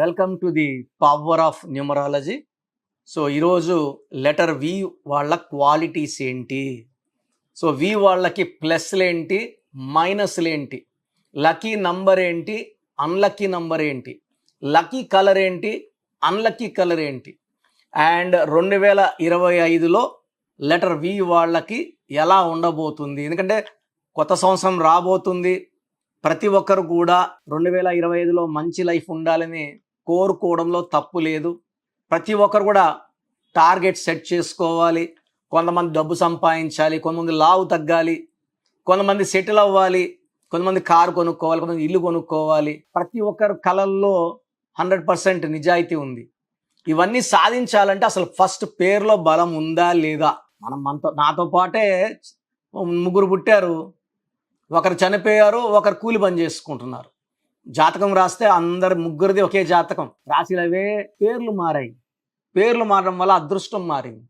Welcome to the power of numerology. So ఈరోజు letter వి వాళ్ళ క్వాలిటీస్ ఏంటి, సో వి వాళ్ళకి ప్లస్లు ఏంటి, మైనస్లు ఏంటి, లక్కీ నంబర్ ఏంటి, అన్లక్కీ నంబర్ ఏంటి, లక్కీ కలర్ ఏంటి, అన్లక్కీ కలర్ ఏంటి, అండ్ 2025లో లెటర్ వి వాళ్ళకి ఎలా ఉండబోతుంది. ఎందుకంటే కొత్త సంవత్సరం రాబోతుంది. ప్రతి ఒక్కరు కూడా 2025లో మంచి లైఫ్ ఉండాలని కోరుకోవడంలో తప్పు లేదు. ప్రతి ఒక్కరు కూడా టార్గెట్ సెట్ చేసుకోవాలి. కొంతమంది డబ్బు సంపాదించాలి, కొంతమంది లావు తగ్గాలి, కొంతమంది సెటిల్ అవ్వాలి, కొంతమంది కారు కొనుక్కోవాలి, కొంతమంది ఇల్లు కొనుక్కోవాలి. ప్రతి ఒక్కరు కళల్లో 100% నిజాయితీ ఉంది. ఇవన్నీ సాధించాలంటే అసలు ఫస్ట్ పేరులో బలం ఉందా లేదా. నాతో పాటే ముగ్గురు పుట్టారు, ఒకరు చనిపోయారు, ఒకరు కూలి పని చేసుకుంటున్నారు. జాతకం రాస్తే అందరు ముగ్గురిది ఒకే జాతకం, రాశిలవే పేర్లు మారాయి. పేర్లు మారడం వల్ల అదృష్టం మారింది.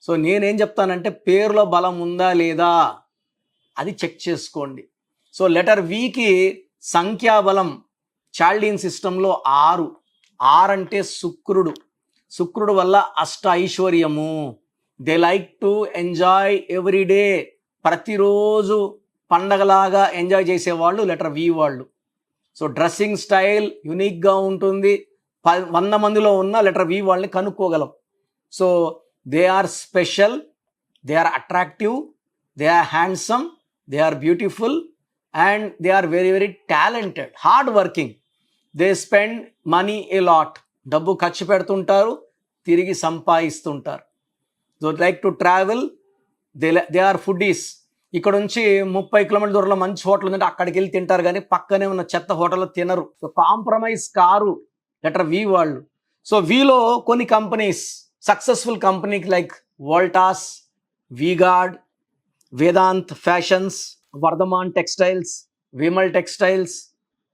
సో నేనేం చెప్తానంటే పేరులో బలం ఉందా లేదా అది చెక్ చేసుకోండి. సో లెటర్ వికి సంఖ్యాబలం చాల్డీన్ సిస్టంలో 6. 6 అంటే శుక్రుడు వల్ల అష్ట ఐశ్వర్యము. They like to enjoy everyday. ప్రతిరోజు పండగలాగా ఎంజాయ్ చేసేవాళ్ళు లెటర్ వి వాళ్ళు. సో డ్రెస్సింగ్ స్టైల్ యునిక్గా ఉంటుంది. 100 మందిలో ఉన్న లెటర్ వి వాళ్ళని కనుక్కోగలం. So they are special, they are attractive, they are handsome, they are beautiful, and they are very very talented, hard working. They spend money a lot. డబ్బు ఖర్చు పెడుతుంటారు, తిరిగి సంపాదిస్తుంటారు. So like to travel, they are foodies. ఇక్కడ నుంచి 30 కిలోమీటర్ల దూరంలో మంచి హోటల్ ఉందంటే అక్కడికి వెళ్ళి తింటారు, కానీ పక్కనే ఉన్న చెత్త హోటల్లో తినరు. సో కాంప్రమైజ్ కారు లెటర్ వి వాళ్ళు. సో వీలో కొన్ని కంపెనీస్, సక్సెస్ఫుల్ కంపెనీకి like Voltas, V Guard, Vedant fashions, Vardhman textiles, Vimal textiles,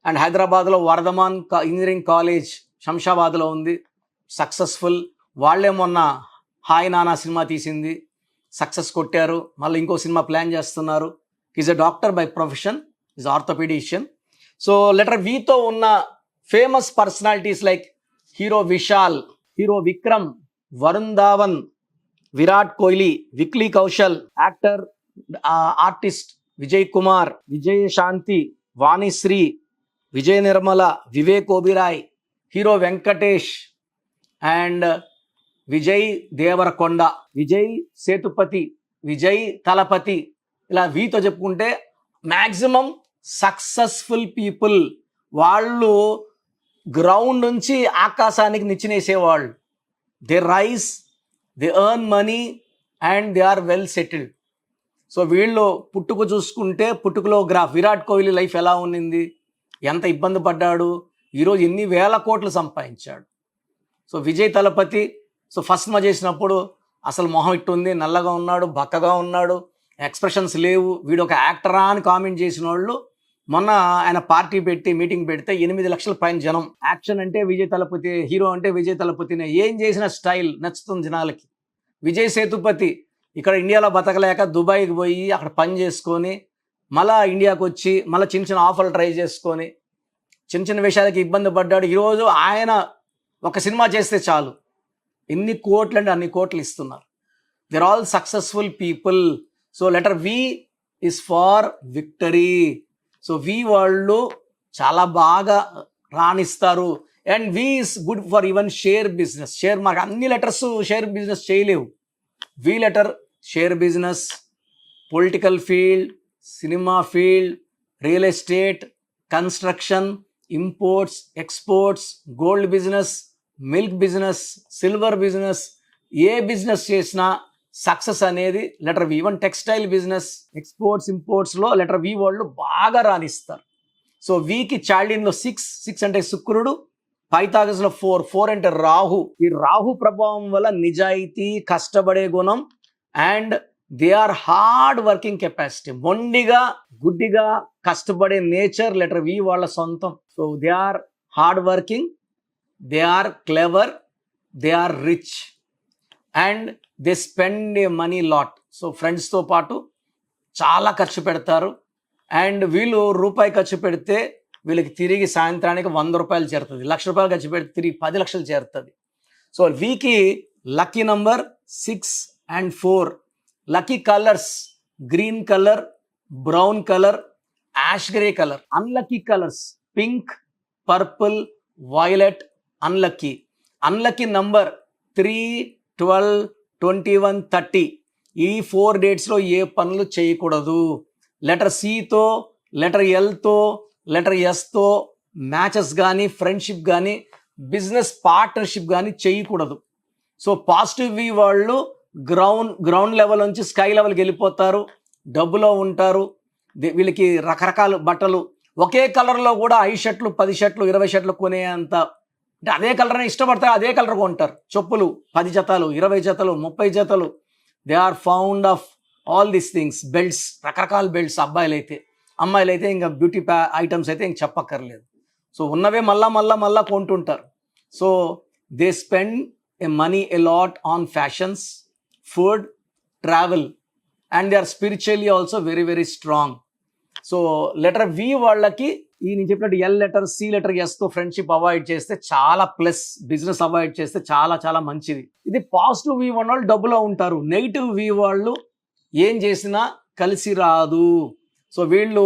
and హైదరాబాద్లో వర్ధమాన్ ఇంజనీరింగ్ కాలేజ్ శంషాబాద్లో ఉంది, సక్సెస్ఫుల్. వాళ్ళే మొన్న హాయ్ నానా సినిమా తీసింది, సక్సెస్ కొట్టారు. మళ్ళీ ఇంకో సినిమా ప్లాన్ చేస్తున్నారు. Is a doctor by profession, is orthopedician. So letter V ఉన్న famous personalities like hero Vishal, hero Vikram, Varun Dhawan, Virat Kohli, Vicky Kaushal, actor artist Vijay Kumar, Vijay Shanti, Vanisri, Vijay Nirmala, Vivek Oberoi, hero Venkatesh, and Vijay Deverakonda, Vijay Sethupathi, Vijay Thalapathy. ఇలా వీతో చెప్పుకుంటే మ్యాక్సిమం సక్సెస్ఫుల్ పీపుల్. వాళ్ళు గ్రౌండ్ నుంచి ఆకాశానికి నిచ్చినేసేవాళ్ళు. They rise, they earn money, and they are well settled. So వీళ్ళు పుట్టుక చూసుకుంటే పుట్టుకలో గ్రాఫ్. విరాట్ కోహ్లీ లైఫ్ ఎలా ఉన్నింది, ఎంత ఇబ్బంది పడ్డాడు, ఈరోజు ఎన్ని వేల కోట్లు సంపాదించాడు. So Vijay Thalapathy, so first cinema చేసినప్పుడు అసలు మొహం ఇట్టుంది, నల్లగా ఉన్నాడు, బక్కగా ఉన్నాడు, ఎక్స్ప్రెషన్స్ లేవు, వీడు ఒక యాక్టరా అని కామెంట్ చేసిన వాళ్ళు మొన్న ఆయన పార్టీ పెట్టి మీటింగ్ పెడితే 8 లక్షల పైన జనం. యాక్షన్ అంటే విజయ్ తలపతి, హీరో అంటే విజయ్ తలపతినే. ఏం చేసిన స్టైల్ నచ్చుతుంది జనాలకి. విజయ్ సేతుపతి ఇక్కడ ఇండియాలో బతకలేక దుబాయ్కి పోయి అక్కడ పని చేసుకొని మళ్ళా ఇండియాకి వచ్చి మళ్ళీ చిన్న చిన్న ఆఫర్లు ట్రై చేసుకొని చిన్న చిన్న విషయాలకి ఇబ్బంది పడ్డాడు. ఈరోజు ఆయన ఒక సినిమా చేస్తే చాలు ఎన్ని కోట్లు అంటే అన్ని కోట్లు ఇస్తున్నారు. They're all successful people. So letter V is for victory. So V వాళ్ళు చాలా బాగా రాణిస్తారు. And V is good for even share business, share market. అన్ని లెటర్స్ షేర్ బిజినెస్ చేయలేవు. V letter share business, political field, cinema field, real estate, construction, imports, exports, gold business, milk business, silver business, ఏ business చేసినా success అనేది letter V. Even textile business, exports, ఇంపోర్ట్స్లో letter వి వాళ్ళు బాగా రాణిస్తారు. So వీకి చాల్డీన్లో 6 అంటే శుక్రుడు, పైథాగరస్లో 4 అంటే రాహు. ఈ రాహు ప్రభావం వల్ల నిజాయితీ, కష్టపడే గుణం, and they are hard working capacity. మొండిగా గుడ్డిగా కష్టపడే నేచర్ లెటర్ వి వాళ్ళ సొంతం. So they are hard working, they are clever, they are rich, and they spend a money lot. So ఫ్రెండ్స్తో పాటు చాలా ఖర్చు పెడతారు. అండ్ వీళ్ళు రూపాయి ఖర్చు పెడితే వీళ్ళకి తిరిగి సాయంత్రానికి 100 రూపాయలు చేరుతుంది. 1,00,000 ఖర్చు పెడితే తిరిగి 10 లక్షలు చేరుతుంది. సో వీకి lucky number 6 and 4. Lucky colours green colour, brown colour, ash grey colour. Unlucky colours pink, purple, violet. Unlucky number 3, 12, 21, 30. ఈ 4 డేట్స్లో ఏ పనులు చేయకూడదు. లెటర్ సితో, లెటర్ ఎల్తో, లెటర్ ఎస్తో మ్యాచెస్ కానీ, ఫ్రెండ్షిప్ కానీ, బిజినెస్ పార్ట్నర్షిప్ కానీ చేయకూడదు. సో పాజిటివ్ వి వాళ్ళు గ్రౌండ్ లెవెల్ నుంచి స్కై లెవెల్కి వెళ్ళిపోతారు, డబ్బులో ఉంటారు. వీళ్ళకి రకరకాల బట్టలు ఒకే కలర్లో కూడా 5 షర్ట్లు, 10 షర్ట్లు, 20 షర్ట్లు కొనేంత, అంటే అదే కలర్ని ఇష్టపడతారు, అదే కలర్ కొంటారు. చెప్పులు 10 జతలు, 20 జతలు, 30 జతలు. They are found of all these things. Belts, రకరకాల బెల్ట్స్ అబ్బాయిలైతే. అమ్మాయిలైతే ఇంకా బ్యూటీ ఐటమ్స్ అయితే ఇంక చెప్పక్కర్లేదు. సో ఉన్నవే మళ్ళా కొంటుంటారు. So they spend money a lot on fashions, food, travel, and they are spiritually also very very strong. So letter V వాళ్ళకి ఈ నేను చెప్పినట్టు ఎల్ లెటర్, సి లెటర్, ఎస్తో ఫ్రెండ్షిప్ అవాయిడ్ చేస్తే చాలా ప్లస్, బిజినెస్ అవాయిడ్ చేస్తే చాలా చాలా మంచిది. ఇది పాజిటివ్ వి వాళ్ళు డబ్బులో ఉంటారు. నెగిటివ్ వి వాళ్ళు ఏం చేసినా కలిసి రాదు. సో వీళ్ళు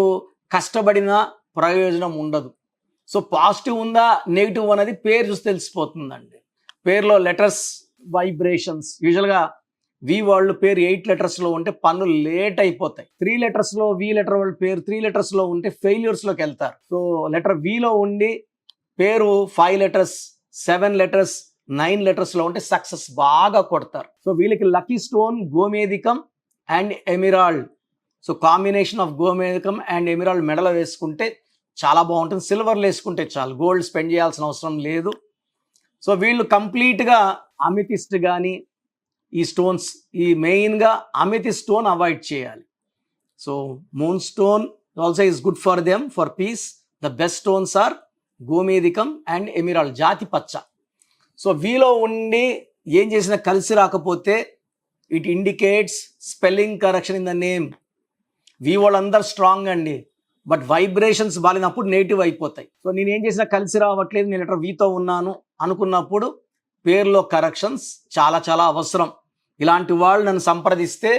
కష్టపడిన ప్రయోజనం ఉండదు. సో పాజిటివ్ ఉందా నెగిటివ్ అనేది పేరు చూసి తెలిసిపోతుందండి. పేరులో లెటర్స్, వైబ్రేషన్స్. యూజువల్గా వి వాళ్ళు పేరు 8 లెటర్స్లో ఉంటే పనులు లేట్ అయిపోతాయి. 3 లెటర్స్లో వి లెటర్ వాళ్ళ పేరు 3 లెటర్స్లో ఉంటే ఫెయిల్యూర్స్లోకి వెళ్తారు. సో లెటర్ విలో ఉండి పేరు 5 లెటర్స్, 7 లెటర్స్, 9 లెటర్స్లో ఉంటే సక్సెస్ బాగా కొడతారు. సో వీళ్ళకి లక్కీ స్టోన్ గోమేధికం and emerald. So combination of గోమేధికం అండ్ ఎమిరాల్డ్ మెడలో వేసుకుంటే చాలా బాగుంటుంది. సిల్వర్లో వేసుకుంటే చాలు, గోల్డ్ స్పెండ్ చేయాల్సిన అవసరం లేదు. సో వీళ్ళు కంప్లీట్గా అమితిస్ట్ కానీ ఈ స్టోన్స్, ఈ మెయిన్గా అమితిస్ట్ స్టోన్ అవాయిడ్ చేయాలి. So moon stone also is good for them for peace. The best stones are గోమేధికం అండ్ ఎమిరాల్డ్, జాతి పచ్చ. సో వీలో ఉండి ఏం చేసినా కలిసి రాకపోతే it indicates spelling correction in the name. V వాళ్ళందరూ స్ట్రాంగ్ అండి, బట్ వైబ్రేషన్స్ బాలినప్పుడు నెగిటివ్ అయిపోతాయి. సో నేను ఏం చేసినా కలిసి రావట్లేదు, నేను లెటర్ వితో ఉన్నాను అనుకున్నప్పుడు పేరులో కరెక్షన్స్ చాలా చాలా అవసరం. ఇలాంటి వాళ్ళు నన్ను సంప్రదిస్తే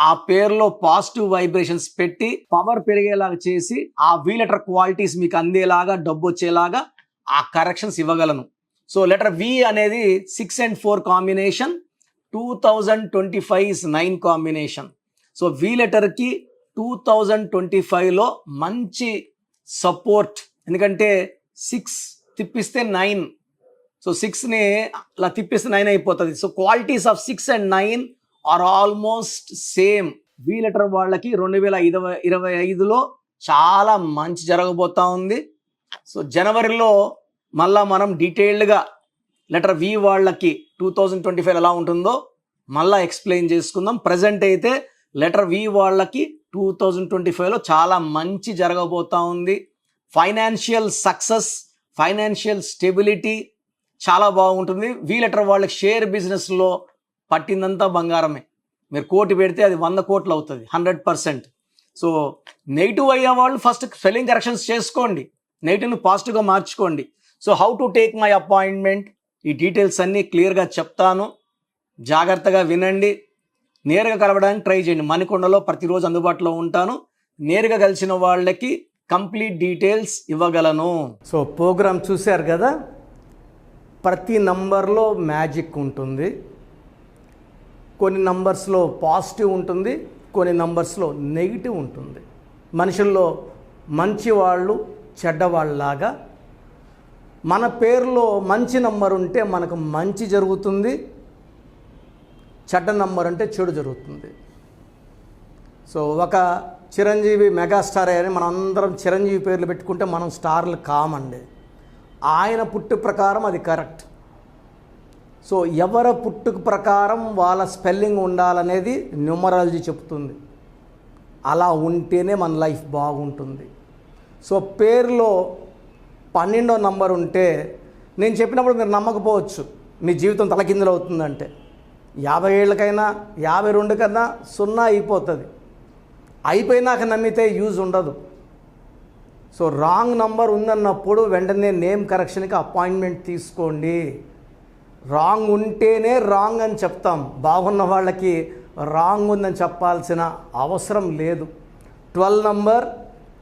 ఆ పేరులో పాజిటివ్ వైబ్రేషన్స్ పెట్టి పవర్ పెరిగేలాగా చేసి ఆ వి లెటర్ క్వాలిటీస్ మీకు అందేలాగా, డబ్బు వచ్చేలాగా ఆ కరెక్షన్స్ ఇవ్వగలను. సో లెటర్ వి అనేది 6 and 4 combination. 2025 is 9 combination. So V లెటర్కి 2025లో మంచి సపోర్ట్. ఎందుకంటే 6 తిప్పిస్తే 9. సో 6ని అలా తిప్పిస్తే 9 అయిపోతుంది. So qualities of 6 and 9 are almost same. వి లెటర్ వాళ్ళకి 2025లో చాలా మంచి జరగబోతా ఉంది. సో జనవరిలో మళ్ళా మనం డీటెయిల్డ్గా లెటర్ వి వాళ్ళకి 2025 ఎలా ఉంటుందో మళ్ళీ ఎక్స్ప్లెయిన్ చేసుకుందాం. ప్రజెంట్ అయితే లెటర్ వి వాళ్ళకి 2025లో చాలా మంచి జరగబోతా ఉంది. ఫైనాన్షియల్ సక్సెస్, ఫైనాన్షియల్ స్టెబిలిటీ చాలా బాగుంటుంది. వి లెటర్ వాళ్ళకి షేర్ బిజినెస్లో పట్టిందంతా బంగారమే. మీరు 1 కోటి పెడితే అది 100 కోట్లు అవుతుంది 100%. సో నెగిటివ్ అయ్యే వాళ్ళు ఫస్ట్ స్పెల్లింగ్ కరెక్షన్స్ చేసుకోండి, నెగిటివ్ని పాజిటివ్గా మార్చుకోండి. So how to take my appointment, ఈ డీటెయిల్స్ అన్నీ క్లియర్గా చెప్తాను, జాగ్రత్తగా వినండి. నేరుగా కలవడానికి ట్రై చేయండి. మణికొండలో ప్రతిరోజు అందుబాటులో ఉంటాను. నేరుగా కలిసిన వాళ్ళకి కంప్లీట్ డీటెయిల్స్ ఇవ్వగలను. సో ప్రోగ్రామ్ చూశారు కదా, ప్రతి నంబర్లో మ్యాజిక్ ఉంటుంది. కొన్ని నంబర్స్లో పాజిటివ్ ఉంటుంది, కొన్ని నంబర్స్లో నెగిటివ్ ఉంటుంది. మనుషుల్లో మంచి వాళ్ళు చెడ్డవాళ్ళలాగా మన పేరులో మంచి నంబర్ ఉంటే మనకు మంచి జరుగుతుంది, చెడ్డ నంబర్ అంటే చెడు జరుగుతుంది. సో ఒక చిరంజీవి మెగాస్టార్ అని మనం అందరం చిరంజీవి పేర్లు పెట్టుకుంటే మనం స్టార్లు కామండి. ఆయన పుట్టు ప్రకారం అది కరెక్ట్. సో ఎవరి పుట్టుక ప్రకారం వాళ్ళ స్పెల్లింగ్ ఉండాలనేది న్యూమరాలజీ చెప్తుంది. అలా ఉంటేనే మన లైఫ్ బాగుంటుంది. సో పేరులో 12వ నంబర్ ఉంటే నేను చెప్పినప్పుడు మీరు నమ్మకపోవచ్చు, మీ జీవితం తలకిందులు అవుతుందంటే. 50 ఏళ్ళకైనా 52 కన్నా 0 అయిపోతుంది. అయిపోయినాక నమ్మితే యూజ్ ఉండదు. సో రాంగ్ నంబర్ ఉందన్నప్పుడు వెంటనే నేమ్ కరెక్షన్కి అపాయింట్మెంట్ తీసుకోండి. రాంగ్ ఉంటేనే రాంగ్ అని చెప్తాం. బాగున్న వాళ్ళకి రాంగ్ ఉందని చెప్పాల్సిన అవసరం లేదు. 12 number,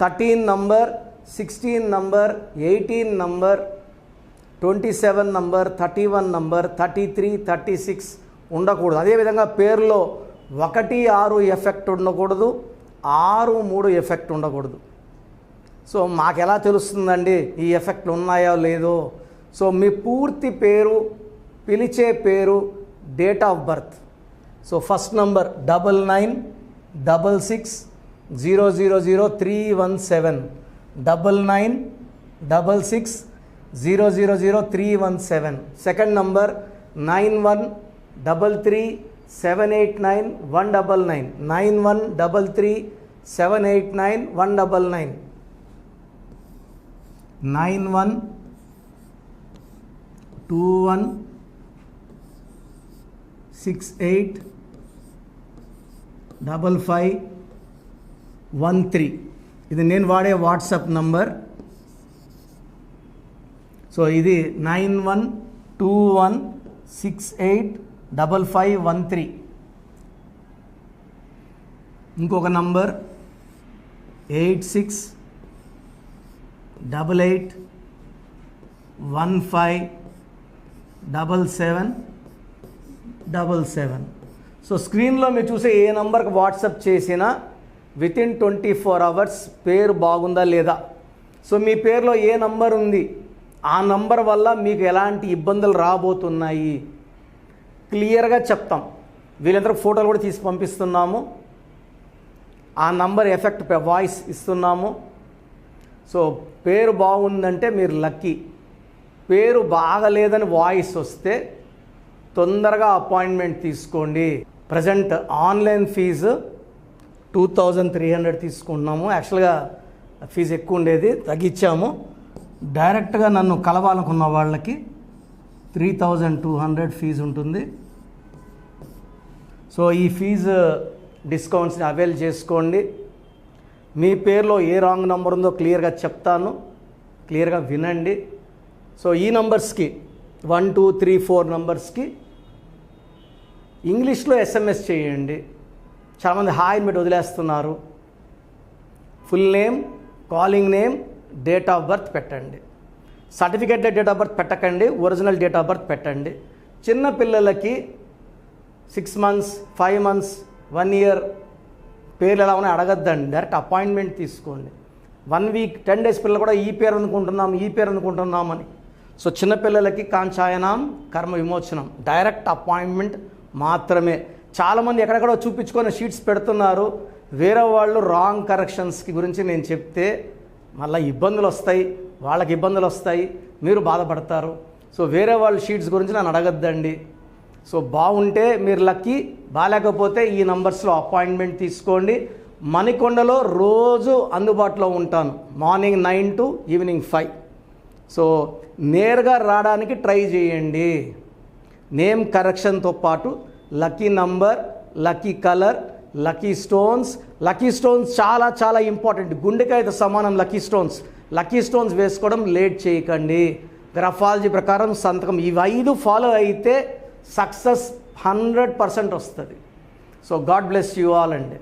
13 number, 16 number, 18 number, 27 number, 31 number, 33, 36 ఉండకూడదు. అదేవిధంగా పేరులో 1, 6 ఎఫెక్ట్ ఉండకూడదు, 6, 3 ఎఫెక్ట్ ఉండకూడదు. సో మాకు ఎలా తెలుస్తుందండి ఈ ఎఫెక్ట్లు ఉన్నాయో లేదో? సో మీ పూర్తి పేరు, పిలిచే పేరు, date of birth. So first number 9966000317, 9966000317. Second number 9133789199, 9133789199, 9121685513. ఇది నేను వాడే వాట్సాప్ నంబర్. సో ఇది 9121685513. ఇంకొక నంబర్ 8688157777. సో స్క్రీన్లో మీరు చూసే ఏ నంబర్కి వాట్సాప్ చేసినా వితిన్ 24 అవర్స్ పేరు బాగుందా లేదా, సో మీ పేరులో ఏ నంబర్ ఉంది, ఆ నంబర్ వల్ల మీకు ఎలాంటి ఇబ్బందులు రాబోతున్నాయి క్లియర్గా చెప్తాం. వీళ్ళందరూ ఫోటోలు కూడా తీసి పంపిస్తున్నాము. ఆ నంబర్ ఎఫెక్ట్ వాయిస్ ఇస్తున్నాము. సో పేరు బాగుందంటే మీరు లక్కీ. పేరు బాగలేదని వాయిస్ వస్తే తొందరగా అపాయింట్మెంట్ తీసుకోండి. ప్రజెంట్ ఆన్లైన్ ఫీజు 2300 తీసుకుంటున్నాము. యాక్చువల్గా ఫీజు ఎక్కువ ఉండేది, తగ్గించాము. డైరెక్ట్గా నన్ను కలవాలనుకున్న వాళ్ళకి 3200 ఫీజు ఉంటుంది. సో ఈ ఫీజు డిస్కౌంట్స్ని అవైల్ చేసుకోండి. మీ పేరులో ఏ రాంగ్ నెంబర్ ఉందో క్లియర్గా చెప్తాను, క్లియర్గా వినండి. సో ఈ నంబర్స్కి 1, 2, 3, 4 నంబర్స్కి ఇంగ్లీష్లో ఎస్ఎంఎస్ చేయండి. చాలామంది హాయ్ పెట్టి వదిలేస్తున్నారు. Full name, calling name, date of birth పెట్టండి. సర్టిఫికేట్ డేట్ ఆఫ్ బర్త్ పెట్టకండి, ఒరిజినల్ డేట్ ఆఫ్ బర్త్ పెట్టండి. చిన్న పిల్లలకి 6 months, 5 months, 1 year పేర్లు ఎలా ఉన్నాయి అడగద్దండి. డైరెక్ట్ అపాయింట్మెంట్ తీసుకోండి. 1 week, 10 days పిల్లలు కూడా ఈ పేరు అనుకుంటున్నామని. సో చిన్నపిల్లలకి కాంచాయనం, కర్మ విమోచనం, డైరెక్ట్ అపాయింట్మెంట్ మాత్రమే. చాలామంది ఎక్కడెక్కడో చూపించుకొని షీట్స్ పెడుతున్నారు. వేరే వాళ్ళు రాంగ్ కరెక్షన్స్కి గురించి నేను చెప్తే మళ్ళీ ఇబ్బందులు వస్తాయి, వాళ్ళకి ఇబ్బందులు వస్తాయి, మీరు బాధపడతారు. సో వేరే వాళ్ళ షీట్స్ గురించి నన్ను అడగద్దండి. సో బాగుంటే మీరు లక్కీ, బాగాలేకపోతే ఈ నంబర్స్లో అపాయింట్మెంట్ తీసుకోండి. మణికొండలో రోజు అందుబాటులో ఉంటాను, మార్నింగ్ 9 to ఈవినింగ్ 5. సో నేరుగా రావడానికి ట్రై చేయండి. నేమ్ కరెక్షన్తో పాటు lucky number, lucky colour, lucky stones చాలా చాలా ఇంపార్టెంట్. గుండెకాయతో సమానం లక్కీ స్టోన్స్ వేసుకోవడం లేట్ చేయకండి. గ్రఫాలజీ ప్రకారం సంతకం, ఇవి 5 ఫాలో అయితే సక్సెస్ 100% వస్తుంది. So God bless you all అండి.